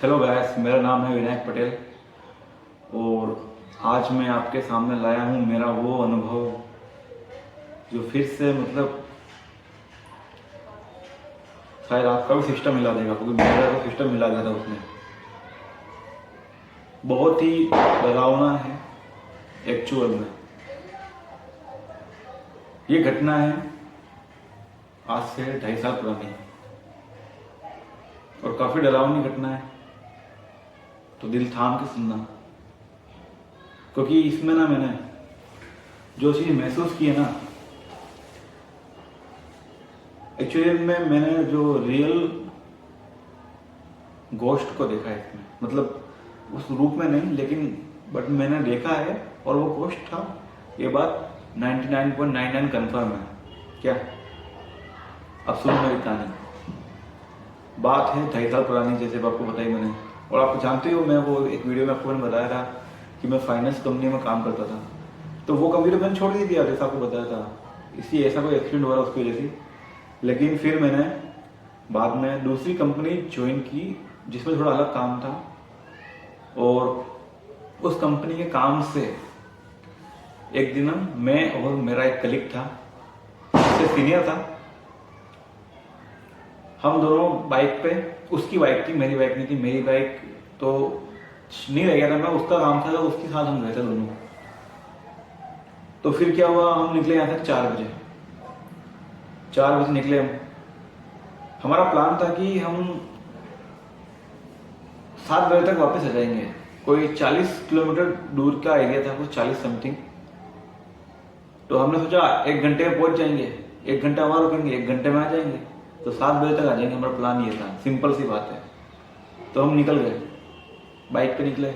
Hello guys, मेरा नाम है विनायक पटेल और आज मैं आपके सामने लाया हूँ मेरा वो अनुभव जो फिर से शायद आपका भी सिस्टम हिला देगा, क्योंकि मेरा तो सिस्टम हिला दिया था उसने। बहुत ही डरावना है एक्चुअल में। ये घटना है आज से 2.5 साल पुरानी और काफ़ी डरावनी घटना है, तो दिल थाम के सुनना, क्योंकि इसमें ना मैंने जो चीज़ महसूस की है ना, एक्चुअली में मैंने जो रियल घोस्ट को देखा है इसमें, मतलब उस रूप में नहीं, लेकिन बट मैंने देखा है और वो घोस्ट था। ये बात 99.99 कंफर्म है। क्या अब सुनो मेरी कहानी। बात है 2.5 साल पुरानी, जैसे आपको बताई मैंने, और आप जानते हो मैं वो एक वीडियो में आपको मैंने बताया था कि मैं फाइनेंस कंपनी में काम करता था। तो वो कंपनी तो मैंने छोड़ दी थी, जैसा आपको बताया था, इसी ऐसा कोई एक्सीडेंट हुआ उसकी वजह से। लेकिन फिर मैंने बाद में दूसरी कंपनी ज्वाइन की जिसमें थोड़ा अलग काम था, और उस कंपनी के काम से एक दिन मैं और मेरा एक कलीग था, उससे सीनियर था, हम दोनों बाइक पे, उसकी बाइक थी, मेरी बाइक नहीं थी, मेरी बाइक तो नहीं रह गया था मैं, उसका काम था, तो उसके साथ हम गए थे दोनों। तो फिर क्या हुआ, हम निकले यहाँ से 4 बजे। 4 बजे निकले हम। हमारा प्लान था कि हम 7 बजे तक वापस आ जाएंगे। कोई 40 किलोमीटर दूर का एरिया था, कुछ 40 समथिंग। तो हमने सोचा 1 घंटे में पहुंच जाएंगे, 1 घंटा वहां रुकेंगे, 1 घंटे में आ जाएंगे, तो 7 बजे तक आ जाएंगे। हमारा प्लान ये था, सिंपल सी बात है। तो हम निकल गए, बाइक पे निकले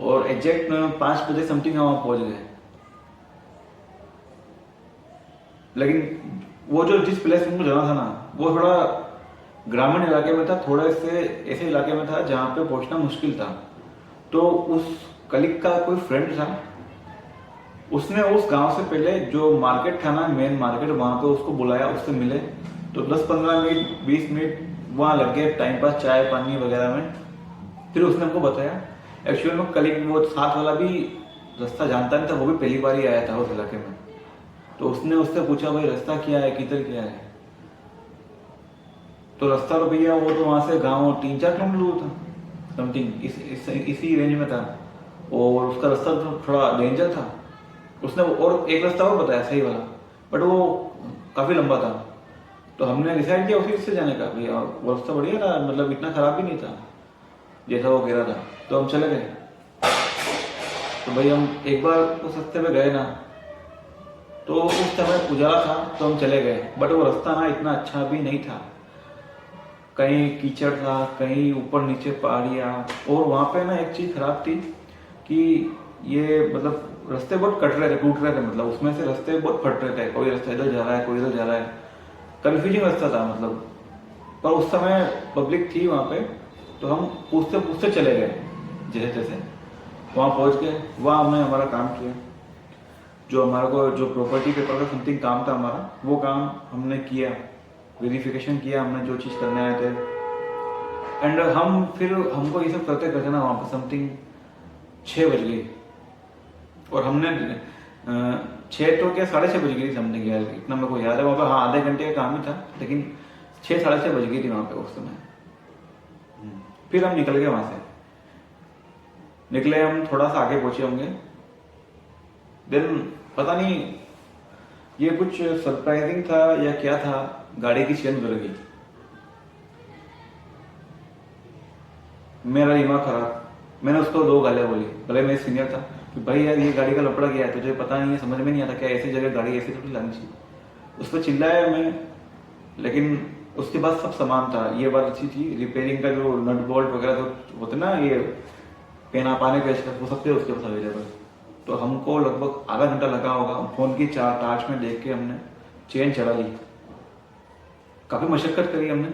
और एग्जैक्ट 5 बजे समथिंग हम वहां पहुंच गए। लेकिन वो जो जिस प्लेस में जाना था ना, वो थोड़ा ग्रामीण इलाके में था, थोड़ा ऐसे इलाके में था जहाँ पे पहुंचना मुश्किल था। तो उस कलीग का कोई फ्रेंड था, उसने उस गांव से पहले जो मार्केट था ना, मेन मार्केट, वहां पे उसको बुलाया, उससे मिले। तो 10-15 मिनट 20 मिनट वहां लग गए टाइम पास, चाय पानी वगैरह में। फिर उसने हमको बताया, एक्चुअली में कलीग वो साथ वाला भी रास्ता जानता नहीं था, वो भी पहली बार ही आया था उस इलाके में। तो उसने उससे पूछा, भाई रास्ता क्या है, किधर क्या है? तो रास्ता तो भैया वो तो वहां से गाँव 3-4 किलोमीटर दूर था समथिंग, इसी रेंज में था, और उसका रास्ता तो थोड़ा डेंजर था। उसने और एक रास्ता और बताया सही वाला, बट वो काफी लंबा था। तो हमने डिसाइड किया उसी से जाने का, भैया वो रास्ता बढ़िया था, मतलब इतना खराब भी नहीं था जैसा वो कह रहा था। तो हम चले गए। तो भाई हम एक बार उस रास्ते पे गए ना, तो उस समय उजाला था, तो हम चले गए, बट वो रास्ता ना इतना अच्छा भी नहीं था। कहीं कीचड़ था, कहीं ऊपर नीचे पहाड़ियाँ, और वहाँ पे ना एक चीज़ खराब थी कि ये मतलब रास्ते बहुत कट रहे थे, टूट रहे थे, मतलब उसमें से रास्ते बहुत फट रहे थे, कोई रास्ता इधर जा रहा है, कोई इधर जा रहा है, कन्फ्यूजिंग रास्ता था मतलब। पर उस समय पब्लिक थी वहाँ पे, तो हम पूछते पूछते चले गए, जैसे तैसे वहाँ पहुँच गए। वहाँ हमने हमारा काम किया, जो हमारे को जो प्रॉपर्टी पेपर का समथिंग काम था हमारा, वो काम हमने किया, वेरिफिकेशन किया हमने जो चीज़ करने आए थे। एंड हम फिर हमको ये सब करते करते ना वहाँ पर समथिंग 6 बज गई, और हमने 6 तो क्या 6:30 बज गई समथिंग, यार इतना मेरे को याद है। वहाँ पर हाँ आधे घंटे का काम ही था, लेकिन 6-6:30 बज गई थी वहाँ पे उस समय। फिर हम निकल गए वहाँ से, निकले हम, थोड़ा सा आगे पहुंचे होंगे, देन पता नहीं ये कुछ सरप्राइजिंग था या क्या था, गाड़ी की चेन उतर गई। मेरा दिमाग खराब, मैंने उसको 2 गालियां बोली, भले मैं सीनियर था, कि भाई यार ये गाड़ी का लपड़ा गया है, तुझे पता नहीं है, समझ में नहीं आता क्या, ऐसी जगह गाड़ी ऐसी थोड़ी लानी चाहिए। उस पर चिल्लाया मैं, लेकिन उसके बाद सब सामान था। ये बात अच्छी थी, रिपेयरिंग का जो नट बोल्ट वगैरह जो होते ना, ये पेना पाने पेच वो सब थे उसके पास अवेलेबल। तो हमको लगभग आधा घंटा लगा होगा, फोन की टार्च में देख के हमने चेन चढ़ा ली। काफी मशक्कत करी हमने,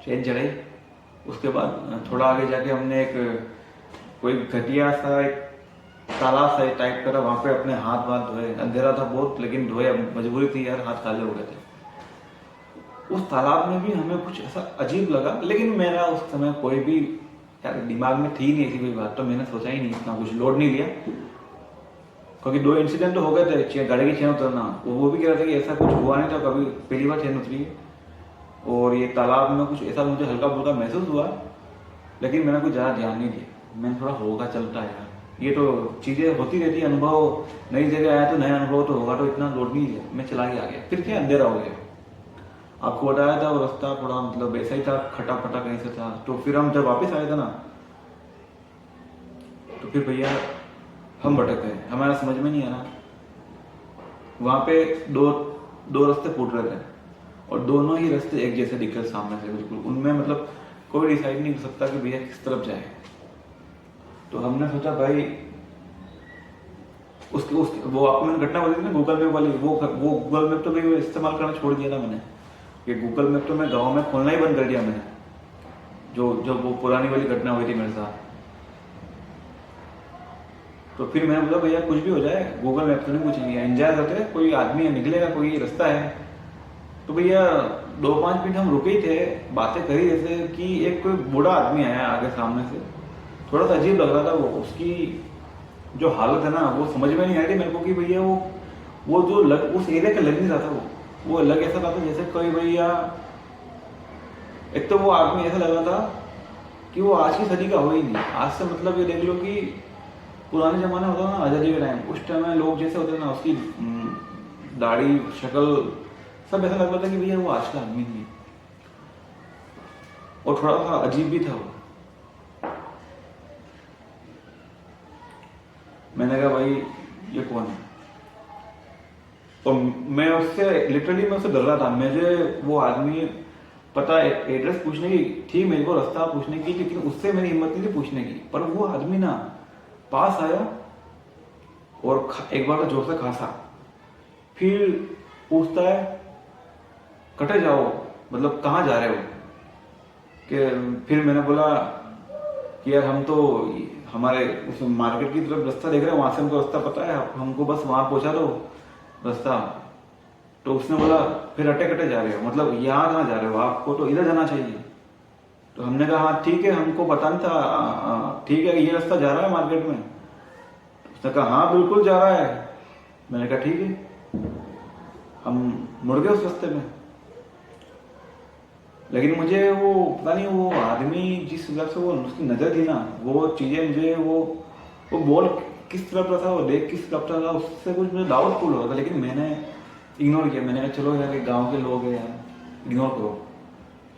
चेन चढ़ाई। उसके बाद थोड़ा आगे जाके हमने एक कोई घटिया सा एक तालाब सा टाइप का था, वहां पे अपने हाथ वाथ धोए। अंधेरा था बहुत, लेकिन धोए, मजबूरी थी यार, हाथ काले हो गए थे। उस तालाब में भी हमें कुछ ऐसा अजीब लगा, लेकिन मेरा उस समय कोई भी यार दिमाग में थी नहीं ऐसी कोई बात, तो मैंने सोचा ही नहीं, इतना कुछ लोड नहीं लिया, क्योंकि 2 इंसिडेंट तो हो गए थे गाड़ी की चेन उतरना, वो भी कह रहा था कि ऐसा कुछ हुआ नहीं था कभी, पहली बार चेन उतरी है। और ये तालाब में कुछ ऐसा मुझे हल्का फुल्का महसूस हुआ, लेकिन मैंने कुछ ज़्यादा ध्यान नहीं दिया, मैंने थोड़ा होगा चलता है यार, ये तो चीज़ें होती रहती है, अनुभव नई जगह आया तो नया अनुभव तो होगा, तो इतना लोड नहीं लिया, मैं चला ही आ गया। फिर क्या अंधेरा हो गया, आपको बताया था वो रास्ता थोड़ा मतलब ऐसा ही था, खटा खटा कहीं से था। तो फिर हम जब वापस आए थे ना, तो फिर भैया हम भटक गए, हमारा समझ में नहीं आ रहा, वहाँ पे दो रास्ते फूट रहे थे और दोनों ही रास्ते एक जैसे दिख रहे सामने से बिल्कुल, उनमें मतलब कोई डिसाइड नहीं कर सकता कि भैया किस तरफ जाए। तो हमने सोचा भाई उसके वो आपको मैंने घटना बताई थी ना गूगल मैप वाली, वो गूगल मैप तो भी इस्तेमाल करना छोड़ दिया था मैंने, ये गूगल मैप तो मैं गाँव में खोलना ही बंद कर दिया मैंने, जो वो पुरानी वाली घटना हुई थी मेरे साथ। तो फिर मैंने बोला भैया कुछ भी हो जाए गूगल मैप तो नहीं, कुछ नहीं, एंजॉय करते, कोई आदमी निकलेगा, कोई रास्ता है। तो भैया 2-5 मिनट हम रुके ही थे, बातें करी जैसे कि एक कोई बूढ़ा आदमी आया आगे सामने से, थोड़ा सा अजीब लग रहा था वो, उसकी जो हालत है ना वो समझ में नहीं आ रही मेरे को कि भैया वो जो उस एरिया का लग नहीं रहा था, वो लग ऐसा था जैसे कोई भैया, एक तो वो आदमी ऐसा लग रहा था कि वो आज की सदी का हो ही नहीं, आज से मतलब ये देख लो कि पुराने जमाने होता ना आज़ादी के टाइम, उस टाइम में लोग जैसे होते ना, उसकी दाढ़ी शक्ल सब ऐसा लग रहा था कि भैया वो आज का आदमी नहीं है, और थोड़ा सा अजीब भी था वो। मैंने कहा भाई ये कौन है, और मैं उससे लिटरली मैं उससे डर रहा था, मुझे वो आदमी पता एड्रेस पूछने की थी, मेरे को रास्ता पूछने की, लेकिन उससे मेरी हिम्मत नहीं थी पूछने की। पर वो आदमी ना पास आया और एक बार तो जोर से खांसा, फिर पूछता है कटे जाओ, मतलब कहाँ जा रहे हो, कि फिर मैंने बोला कि यार हम तो हमारे उस मार्केट की तरफ रास्ता देख रहे हैं, वहां से हमको रास्ता पता है, हमको बस वहां पहुंचा दो रास्ता। तो उसने बोला फिर अटे कटे जा रहे हो, मतलब यहाँ कहाँ जा रहे हो, आपको तो इधर जाना चाहिए। तो हमने कहा हाँ ठीक है, हमको पता नहीं था, ठीक है ये रास्ता जा रहा है मार्केट में। उसने कहा हाँ बिल्कुल जा रहा है। मैंने कहा ठीक है, हम मुड़ गए उस रास्ते में। लेकिन मुझे वो पता नहीं वो आदमी जिस हिसाब से वो उसकी नज़र थी ना, वो चीज़ें मुझे वो बोल किस तरफ का था, वो देख किस तरफ का था, उससे कुछ मुझे डाउटफुल हो रहा था। लेकिन मैंने इग्नोर किया, मैंने कहा चलो यार गांव के लोग हैं यार, इग्नोर करो।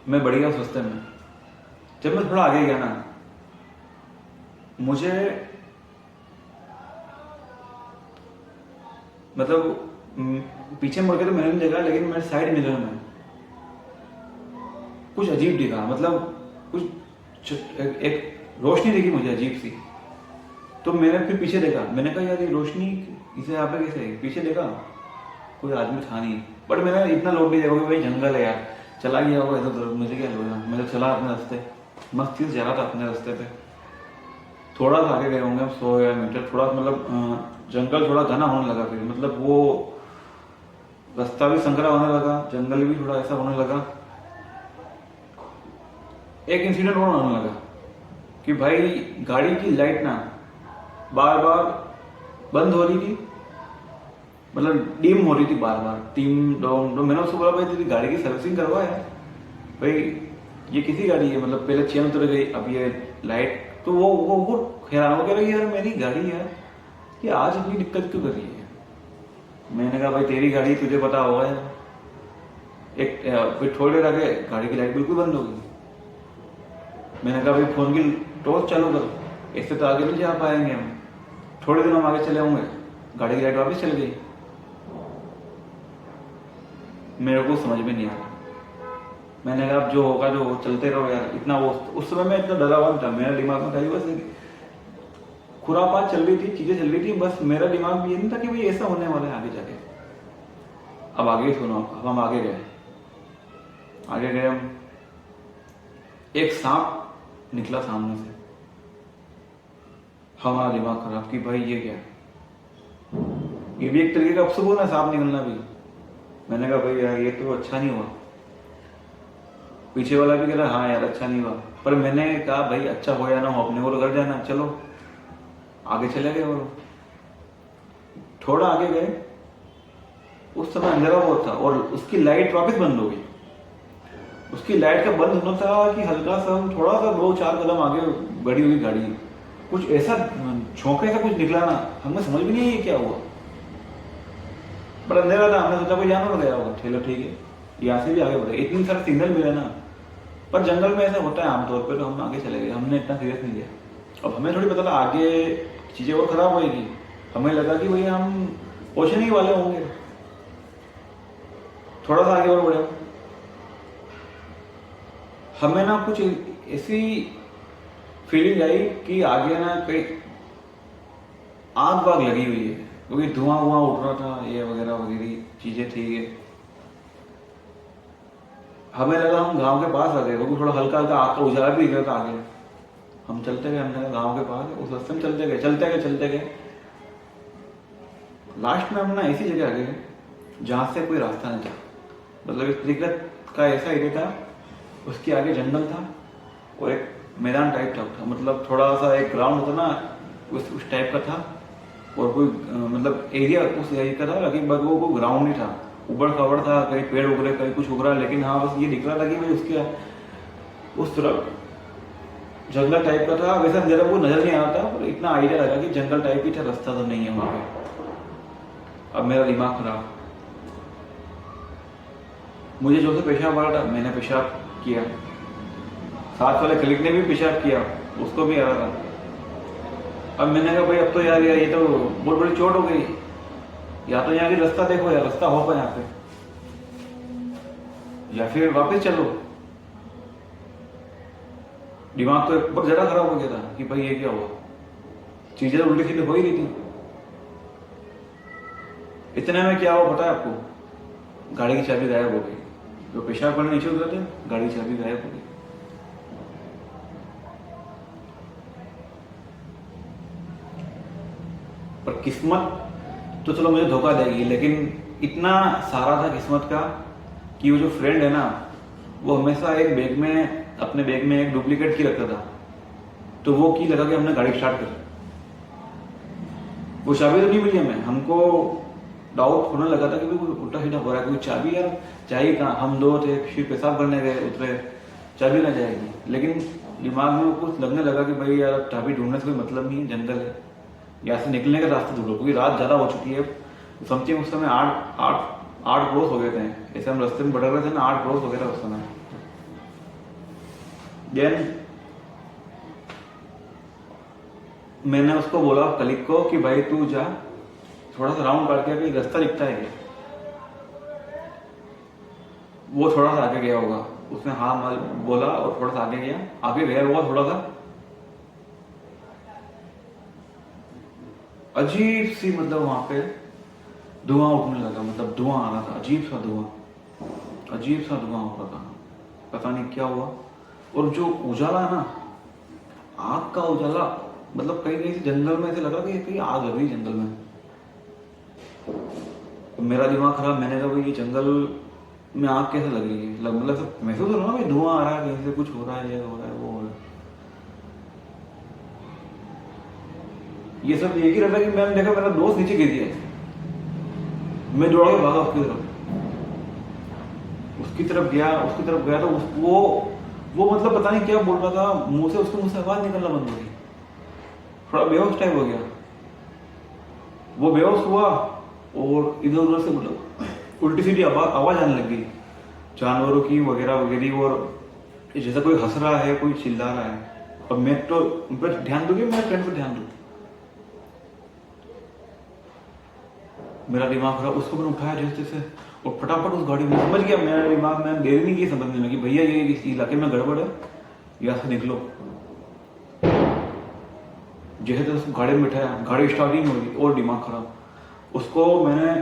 मैं बढ़ गया उस रास्ते में। जब मैं थोड़ा आगे गया ना, मुझे मतलब पीछे मुड़ के तो मैंने नहीं देखा, लेकिन मेरे साइड मिरर में कुछ अजीब दिखा, मतलब कुछ एक रोशनी दिखी मुझे अजीब सी। तो मैंने फिर पीछे देखा, मैंने कहा यार ये रोशनी इसे यहाँ पे कैसे, पीछे देखा कोई आदमी था नहीं। बट मैंने इतना लोग नहीं देखा कि भाई जंगल है यार, चला गया होगा इधर, मुझे क्या लगा, मैं तो चला अपने रास्ते, मस्ती से जा रहा था अपने रास्ते पे। थोड़ा सा आगे गए होंगे 100 मीटर, थोड़ा मतलब जंगल थोड़ा घना होने लगा, फिर मतलब वो रास्ता भी संकरा होने लगा, जंगल भी थोड़ा ऐसा होने लगा। एक इंसिडेंट और होने लगा कि भाई गाड़ी की लाइट ना बार बार बंद हो रही थी, मतलब डिम हो रही थी बार बार, डिम डाउन। तो मैंने उसको बोला भाई तेरी गाड़ी की सर्विसिंग करवा है भाई, ये किसी गाड़ी है, मतलब पहले चेन उतर गई अब ये लाइट। तो वो हैरान हो, कह रही यार मेरी गाड़ी है कि आज इतनी दिक्कत क्यों कर रही है। मैंने कहा भाई तेरी गाड़ी तुझे पता होगा यार। फिर थोड़ी देर आगे गाड़ी की लाइट बिल्कुल बंद हो गई। मैंने कहा भाई फोन की टॉर्च चालू करो, इससे तो आगे नहीं जा पाएंगे हम। थोड़े दिन हम आगे चले होंगे, गाड़ी की लाइट वापस चल गई। मेरे को समझ में नहीं आया। मैंने कहा अब जो होगा जो चलते रहो यार, इतना वो उस समय मैं इतना डरा हुआ था, मेरे दिमाग में था बस खुरापात चल रही थी, चीजें चल रही थी, बस मेरा दिमाग में ये नहीं था कि भाई ऐसा होने वाला है आगे जाके। अब आगे सुनो, अब हम आगे गए हम, एक सांप निकला सामने से। हमारा दिमाग खराब कि भाई ये क्या, ये भी एक तरीके का अपशगुन है सांप निकलना भी। मैंने कहा भाई यार ये तो अच्छा नहीं हुआ। पीछे वाला भी कह रहा हाँ यार अच्छा नहीं हुआ, पर मैंने कहा भाई अच्छा हो या ना हो अपने को तो घर जाना, चलो आगे चले गए। और थोड़ा आगे गए, उस समय अंधेरा बहुत था और उसकी लाइट वापस बंद हो गई। उसकी लाइट का बंद होना था कि हल्का सा हम थोड़ा सा 2-4 कदम आगे बढ़ी हुई गाड़ी, कुछ ऐसा झोंके सा कुछ निकला ना, हमें समझ भी नहीं है ये क्या हुआ। पर अंधेरा था, हमने सोचा कोई जानवर गया होगा, चलो ठीक है यहाँ से भी आगे बढ़े। इतनी सारे सिग्नल मिले ना, पर जंगल में ऐसा होता है आमतौर पर, तो हम आगे चले गए, हमने इतना सीरियस नहीं लिया। अब हमें थोड़ी पता था आगे चीज़ें और खराब होएगी, हमें लगा कि भैया हम पहुँचने ही वाले होंगे। थोड़ा सा आगे और बढ़े, हमें ना कुछ ऐसी फीलिंग आई कि आगे ना कहीं आग वाग लगी हुई है, क्योंकि धुआं वुआं उठ रहा था, ये वगैरह वगैरह चीजें थी ये। हमें लगा हम गांव के पास आ गए, क्योंकि थोड़ा हल्का हल्का आग का उजाला भी दिख रहा था आगे। हम चलते गए, हमने कहा गाँव के पास है, उस रास्ते में चलते गए चलते गए चलते गए। लास्ट में हम ना ऐसी जगह आ गए जहाँ से कोई रास्ता नहीं था, मतलब एक तरीके का ऐसा एरिया था, उसके आगे जंगल था और एक मैदान टाइप था, मतलब थोड़ा सा एक ग्राउंड होता ना उस टाइप का था। और कोई मतलब एरिया उस एरिया का था, लेकिन बस वो कोई ग्राउंड नहीं था, उबड़ खाबड़ था, कहीं पेड़ उग रहे कहीं कुछ उग रहा, लेकिन हाँ बस ये दिख रहा था कि भाई उसके उस तरफ जंगल टाइप का था। वैसे अंधेरा वो नजर नहीं आ रहा था, पर इतना आइडिया लगा कि जंगल टाइप ही था, रास्ता तो नहीं है वहाँ पे। अब मेरा दिमाग खराब, मुझे जो से पेशाब आ रहा था मैंने पेशाब किया, साथ वाले कलीग ने भी पेशाब किया, उसको भी आ रहा था। अब मैंने कहा भाई अब तो यार ये तो बहुत बड़ी चोट हो गई, या तो यहाँ की रास्ता देखो, या रास्ता हो पाए यहाँ पे, या फिर वापस चलो। दिमाग तो एक बार जरा खराब हो गया था कि भाई ये क्या हुआ, चीजें तो उल्टी सीधी हो ही रही थी। इतने में क्या हुआ पता है आपको, गाड़ी की चाबी गायब हो गई। जो पेशाब करने नीचे उतरे थे, गाड़ी की चाबी गायब हो गई। पर किस्मत तो चलो मुझे धोखा देगी, लेकिन इतना सारा था किस्मत का कि वो जो फ्रेंड है ना, वो हमेशा एक बैग में, अपने बैग में एक डुप्लीकेट की रखता था, तो वो की लगा के हमने गाड़ी स्टार्ट कर। वो चाबी तो नहीं मिली हमें, हमको डाउट होने लगा था कि कोई उल्टा सीधा हो रहा है, कोई चाबी यार चाहिए कहाँ, हम दो थे फिर पेशाब करने गए उतरे, चाबी ना जाएगी। लेकिन दिमाग में कुछ लगने लगा कि भाई यार चाबी ढूंढने से कोई मतलब नहीं है, जंगल है, यहाँ से निकलने का रास्ता ढूंढो, क्योंकि रात ज्यादा हो चुकी है। समथिंग उस समय 8 क्रॉस हो गए थे, ऐसे हम रास्ते में बढ़ रहे थे ना, 8 क्रॉस हो गया था उस समय। देन मैंने उसको बोला कलीग को कि भाई तू जा थोड़ा सा राउंड काट के कोई रास्ता दिखता है क्या। वो थोड़ा सा आगे गया होगा, उसने हाँ माल बोला और थोड़ा सा आगे गया, आगे गया हुआ थोड़ा सा, अजीब सी मतलब वहां पे धुआं उठने लगा, मतलब धुआं आ रहा था, अजीब सा धुआं हो रहा था, पता नहीं क्या हुआ। और जो उजाला ना, आग का उजाला, मतलब कहीं कहीं से जंगल में ऐसे लगा कि कहीं आग लग रही जंगल में। तो मेरा दिमाग खराब, मैंने कहा भाई ये जंगल में आग कैसे लग रही है, मतलब सब महसूस हो रहा है धुआं आ रहा है, कहीं से कुछ हो रहा है, ये हो रहा है वो हो रहा है। ये सब एक ही रहता कि मैंने देखा मेरा दोस्त नीचे गिर गया, मैं दौड़ा के भागा उसकी तरफ गया तो वो मतलब पता नहीं क्या बोल रहा था, मुंह से उसके मुंह से आवाज निकलना बंद हो गई, थोड़ा बेहोश टाइप हो गया। वो बेहोश हुआ और इधर उधर से मतलब उल्टी सीधी आवाज आने लग गई, जानवरों की वगैरह वगैरह, और जैसा कोई हंस रहा है, कोई चिल्ला रहा है। और मैं तो ध्यान दूंगी, मेरे फ्रेंड पर ध्यान दूँ, मेरा दिमाग खराब, उसको मैंने उठाया जैसे तैसे और फटाफट उस गाड़ी में, समझ गया मेरा दिमाग में देरी नहीं की समझने में कि भैया ये इस इलाके में गड़बड़ है, यहाँ से निकलो। जैसे तो उसको गाड़ी में बिठाया, गाड़ी स्टार्ट ही नहीं हो रही और दिमाग खराब। उसको मैंने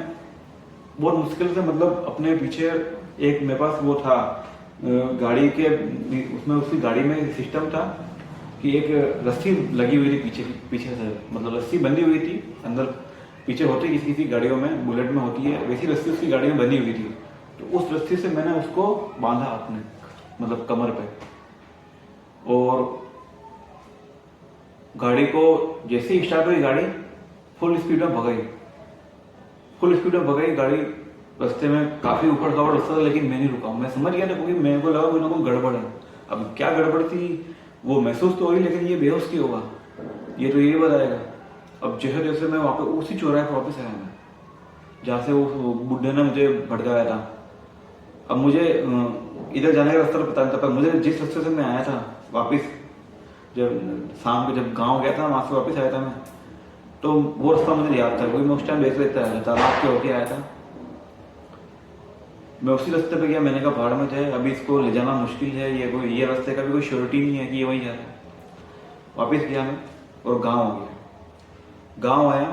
बहुत मुश्किल से, मतलब अपने पीछे एक मेरे पास वो था गाड़ी के, उसमें उसकी गाड़ी में सिस्टम था कि एक रस्सी लगी हुई थी पीछे से, मतलब रस्सी बंधी हुई थी अंदर, पीछे होती किसी किसी गाड़ियों में, बुलेट में होती है, वैसी रस्सी उसकी गाड़ी में बंधी हुई थी। तो उस रस्सी से मैंने उसको बांधा अपने, मतलब कमर पे, और गाड़ी को जैसे ही स्टार्ट हुई गाड़ी फुल स्पीड में भगाई, गाड़ी। रास्ते में काफी ऊपर खाबड़ रास्ता था, लेकिन मैं नहीं रुका। मैं समझ गया था क्योंकि मेरे को लगा कोई ना कोई गड़बड़ है। अब क्या गड़बड़ थी वो महसूस तो हुई, लेकिन ये बेहोश क्यों होगा ये तो यही बताएगा। अब जैसे जैसे मैं वहाँ पे उसी चौराहे पर वापस आया, मैं जहाँ से वो बुढ़े ने मुझे भड़काया था। अब मुझे इधर जाने का रास्ता तो पता नहीं था, पर मुझे जिस रास्ते से मैं आया था वापस, जब शाम को जब गांव गया था वहाँ से वापस आया था मैं, तो वो रास्ता मुझे याद था क्योंकि मैं उस टाइम देख लेता है तालाब के होके आया था। मैं उसी रास्ते पे गया, मैंने कहा पहाड़ में जाए, अभी इसको ले जाना मुश्किल है, ये रास्ते का भी कोई श्योरिटी नहीं है कि ये वहीं जा रहा है। वापस गया मैं और गाँव आ गया। गाँव आया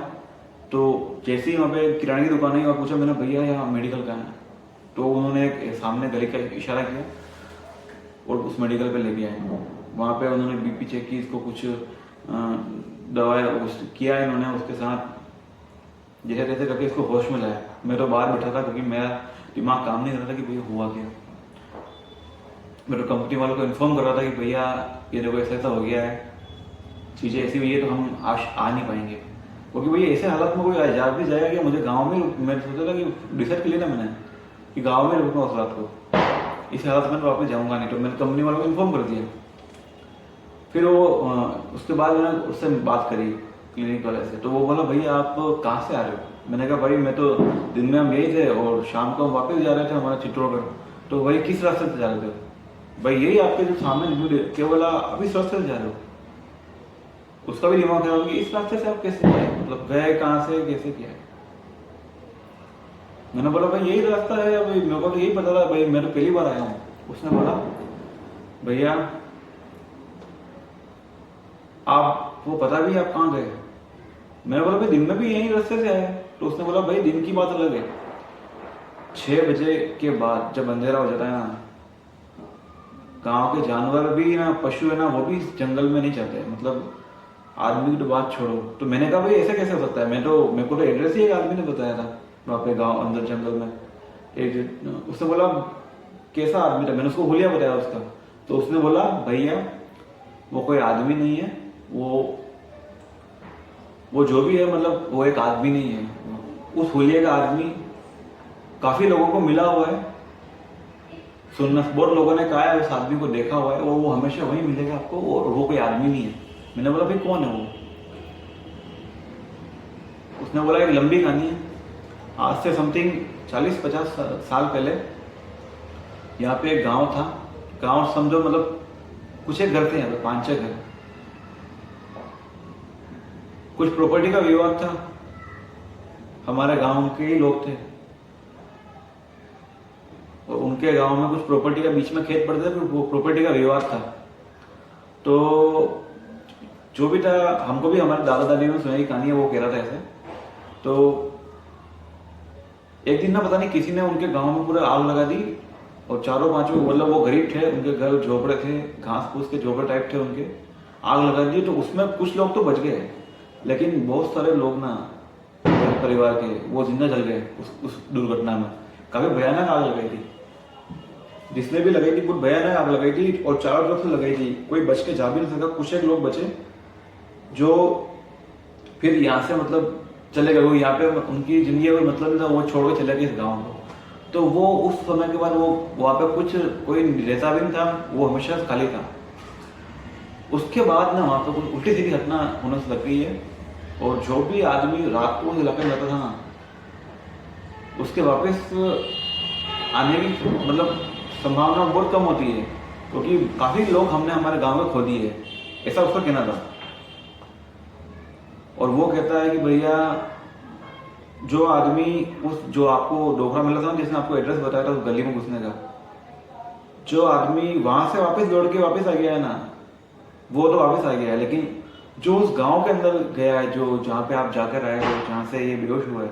तो जैसे ही वहाँ पे किराने की दुकान है, और पूछा मैंने भैया यहाँ मेडिकल का है, तो उन्होंने एक सामने गली का इशारा किया और उस मेडिकल पे लेके आए। वहाँ पे उन्होंने बीपी चेक की, इसको कुछ दवाई किया है इन्होंने, उसके साथ जैसे तैसे करके इसको होश में लाया। मैं तो बाहर बैठा था क्योंकि मेरा दिमाग काम नहीं कर रहा था कि भैया हुआ क्या। मैं तो कंपनी वालों को इन्फॉर्म कर रहा था कि भैया ये देखो ऐसा ऐसा हो गया है, चीज़ें ऐसी हुई है तो हम आज आ नहीं पाएंगे, क्योंकि भैया ऐसे हालत में कोई जा भी जाएगा कि मुझे गाँव में, मैं सोचा था कि डिसाइड कर लिया था मैंने कि गाँव में रुकूंगा उस रात को, इस हालत में तो वापस जाऊँगा नहीं। तो मैंने कंपनी वालों को इन्फॉर्म कर दिया। फिर वो उसके बाद मैंने उससे बात करी क्लिनिक वाले से, तो वो बोला भैया आप कहाँ से आ रहे हो। मैंने कहा भाई मैं तो दिन में हम यही थे और शाम को हम वापस जा रहे थे हमारा चित्तौड़गढ़। तो भाई किस रास्ते से जा रहे थे। भाई यही आपके जो सामने क्या बोला, अब इस रास्ते से जा रहे हो। उसका भी दिमाग खराब कि इस रास्ते से आप कैसे गए, मतलब गए कहाँ से, कैसे किया। मैंने बोला भाई यही रास्ता है, भाई मेरे को तो यही पता था, भाई मैं तो पहली बार आया हूँ। उसने बोला भैया आपको पता भी आप कहाँ गए। मैंने बोला भाई दिन में भी यही रास्ते से आए। तो उसने बोला भाई दिन की बात अलग है, 6 बजे के बाद जब अंधेरा हो जाता है ना, गांव के जानवर भी ना, पशु है ना, वो भी जंगल में नहीं चलते, मतलब आदमी की तो बात छोड़ो। तो मैंने कहा भाई ऐसा कैसे हो सकता है, मेरे को तो एड्रेस ही एक आदमी ने बताया था वहाँ पे गाँव अंदर जंगल में एक। उसने बोला कैसा आदमी था, मैंने उसको हुलिया बताया उसका। तो उसने बोला भैया वो कोई आदमी नहीं है, वो जो भी है, मतलब वो एक आदमी नहीं है। उस हुलिये का आदमी काफी लोगों को मिला हुआ है, सुनना बहुत लोगों ने कहा है उस आदमी को देखा हुआ है, वो हमेशा वही मिलेगा आपको, और वो कोई आदमी नहीं है। मैंने बोला भाई कौन है वो। उसने बोला एक लंबी कहानी है, आज से समथिंग 40-50 साल पहले यहाँ पे एक गांव था। गांव समझो मतलब कुछ एक घर थे यहाँ पे, 5-6 घर। कुछ प्रॉपर्टी का विवाद था, हमारे गांव के ही लोग थे और उनके गांव में कुछ प्रॉपर्टी का बीच में खेत पड़ते थे, वो प्रॉपर्टी का विवाद था। तो जो भी था, हमको भी हमारे दादा दादी ने सुनाई कहानी है, वो कह रहा था ऐसे। तो एक दिन ना पता नहीं किसी ने उनके गांव में पूरा आग लगा दी, और चारों पांचों, मतलब वो गरीब थे, उनके घर झोपड़े थे, घास फूस के झोपड़े टाइप थे उनके, आग लगा दी। तो उसमें कुछ लोग तो बच गए, लेकिन बहुत सारे लोग ना परिवार के वो जिंदा जल गए उस दुर्घटना में। काफी भयानक आग लगाई थी, जिसने भी लगाई थी बहुत भयानक आग लगाई थी, और चारों तरफ से लगाई थी, कोई बच के जा भी नहीं सका। कुछ एक लोग बचे जो फिर यहाँ से मतलब चले गए, वो यहाँ पे उनकी जिंदगी का मतलब नहीं था, वो छोड़ के चले गए इस गाँव को। तो वो उस समय के बाद वो वहाँ पे कुछ कोई रहता भी नहीं था, वो हमेशा खाली था। उसके बाद ना वहाँ पे कुछ उल्टी सीधी घटना होने से लग गई है, और जो भी आदमी रात को उस इलाके में जाता था ना, उसके वापस आने की मतलब संभावना बहुत कम होती है, क्योंकि काफी लोग हमने हमारे गांव में खो दिए, ऐसा उसका कहना था। और वो कहता है कि भैया जो आदमी जो आपको डोकरा मिला था, जिसने आपको एड्रेस बताया था उस गली में घुसने का, जो आदमी वहां से वापस दौड़ के वापस आ गया है ना, वो तो वापस आ गया है, लेकिन जो उस गांव के अंदर गया है, जो जहाँ पे आप जाकर आए हो, जहाँ से ये बेहोश हुआ है,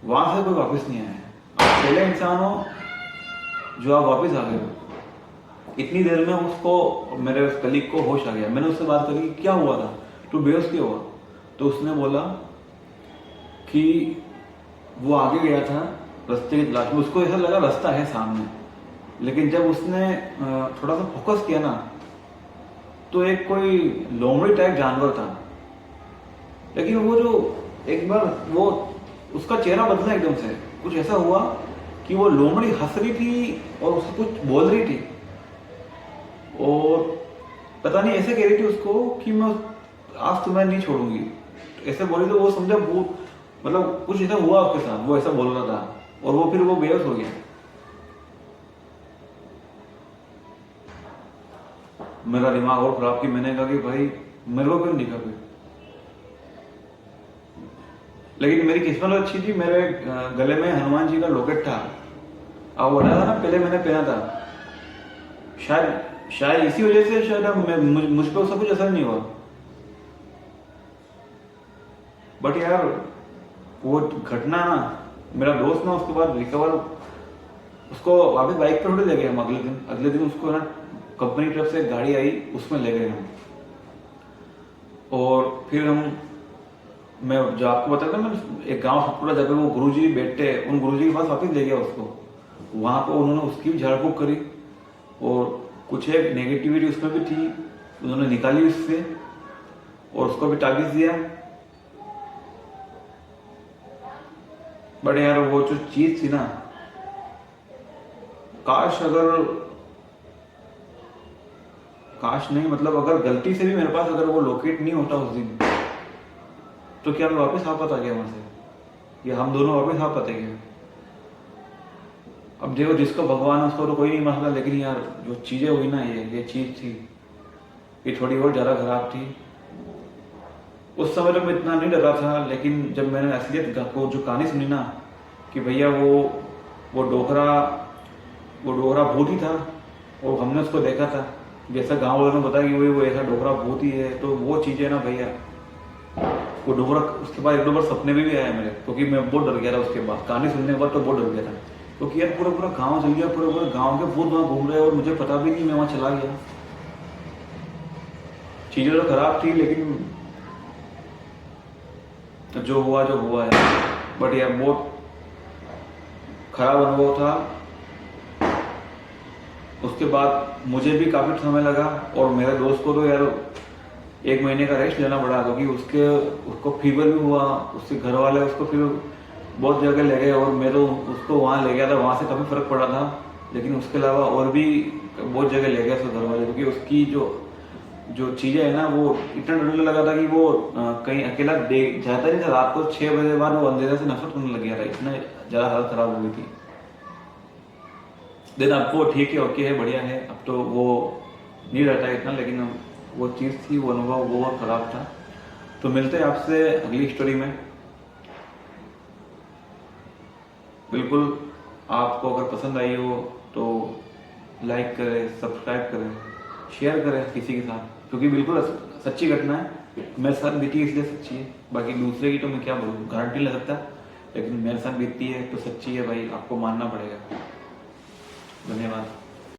वहां से कोई वापस नहीं आया है। आप पहले इंसान हो जो आप वापस आ गए हो। इतनी देर में उसको, मेरे उस कलीग को होश आ गया। मैंने उससे बात करी क्या हुआ था, तू बेहोश क्यों हुआ। तो उसने बोला कि वो आगे गया था रास्ते की तलाश में, उसको ऐसा लगा रास्ता है सामने, लेकिन जब उसने थोड़ा सा फोकस किया ना, तो एक कोई लोमड़ी टाइप जानवर था। लेकिन वो जो एक बार वो उसका चेहरा बदला एकदम से, कुछ ऐसा हुआ कि वो लोमड़ी हंस रही थी और उसको कुछ बोल रही थी, और पता नहीं ऐसे कह रही थी उसको कि मैं आज तुम्हें नहीं छोड़ूंगी, तो ऐसे बोली तो वो समझा वो मतलब कुछ ऐसा हुआ उसके साथ, वो ऐसा बोल रहा था, और वो फिर वो बेहोश हो गया। मेरा दिमाग और खराब कि मैंने कहा कि भाई मेरे को क्यों नहीं दिखा फिर। लेकिन मेरी किस्मत अच्छी थी, मेरे गले में हनुमान जी का लॉकेट था। अब वो बताया था ना पहले मैंने पहना था, शायद शायद इसी वजह से शायद मुझ पर उसका कुछ असर नहीं हुआ। बट यार वो घटना ना, मेरा दोस्त ना उसके बाद रिकवर, उसको वापस बाइक पर उठे ले गए हम। अगले दिन उसको ना कंपनी की तरफ से गाड़ी आई, उसमें ले गए हम। और फिर मैं जो आपको बताया था, मैं एक गांव सतपुरा जब वो गुरुजी बैठते, उन गुरुजी के पास वापस ले गया उसको। वहां पर उन्होंने उसकी भी झाड़ फूक करी, और कुछ एक नेगेटिविटी उसमें भी थी, उन्होंने निकाली उससे, और उसको भी टारगेट दिया। बट यार वो जो चीज थी ना, काश नहीं, मतलब अगर गलती से भी मेरे पास अगर वो लोकेट नहीं होता उस दिन, तो क्या मैं वापस आ पाता क्या वहां से, या हम दोनों वापस आ पाते क्या। अब देखो जिसको भगवान है उसको तो कोई नहीं मानता, लेकिन यार जो चीजें हुई ना, ये चीज थी, ये थोड़ी और ज्यादा खराब थी। उस समय तो मैं इतना नहीं डरा था, लेकिन जब मैंने असलियत को जो कहानी सुनी ना, कि भैया वो डोकरा वो डोकरा भूत ही था, और हमने उसको देखा था, जैसा गांव वालों ने बताया कि वो ऐसा डोकरा भूत ही है, तो वो चीजें ना भैया, वो डोकरा उसके बाद एक दो बार सपने में भी आया मेरे, क्योंकि मैं बहुत डर गया था उसके बाद, कहानी सुनने के बाद तो बहुत डर गया था, क्योंकि यार पूरा पूरा गाँव जल गया, पूरे पूरे गाँव के भूत वहाँ घूम रहे हैं और मुझे पता भी नहीं, मैं वहाँ चला गया। चीजें तो खराब थी, लेकिन जो हुआ है। बट यार बहुत खराब अनुभव था। उसके बाद मुझे भी काफी समय लगा, और मेरे दोस्त को तो यार 1 महीने का रेस्ट लेना पड़ा, क्योंकि उसको फीवर भी हुआ, उसके घर वाले उसको फिर बहुत जगह ले गए, और मैं तो उसको वहाँ ले गया था, वहाँ से काफी फर्क पड़ा था। लेकिन उसके अलावा और भी बहुत जगह ले गया उसके घर वाले, क्योंकि उसकी जो चीजें है ना, वो इतना डरने लगा था कि वो कहीं अकेला जाता नहीं था। रात को 6 बजे बाद वो अंधेरे से नफरत करने लग गया था, इतना ज्यादा हालत खराब हो गई थी। देन अब वो ठीक है, ओके है, बढ़िया है, अब तो वो नहीं रहता है इतना, लेकिन वो चीज़ थी, वो अनुभव वो बहुत खराब था। तो मिलते हैं आपसे अगली स्टोरी में। बिल्कुल, आपको अगर पसंद आई हो तो लाइक करें, सब्सक्राइब करें, शेयर करें किसी के साथ, क्योंकि बिल्कुल सच्ची घटना है, मेरे साथ बीती है इसलिए सच्ची है। बाकी दूसरे की तो मैं क्या बोलूँ, गारंटी नहीं लग सकता, लेकिन मेरे साथ बीतती है तो सच्ची है भाई, आपको मानना पड़ेगा। धन्यवाद।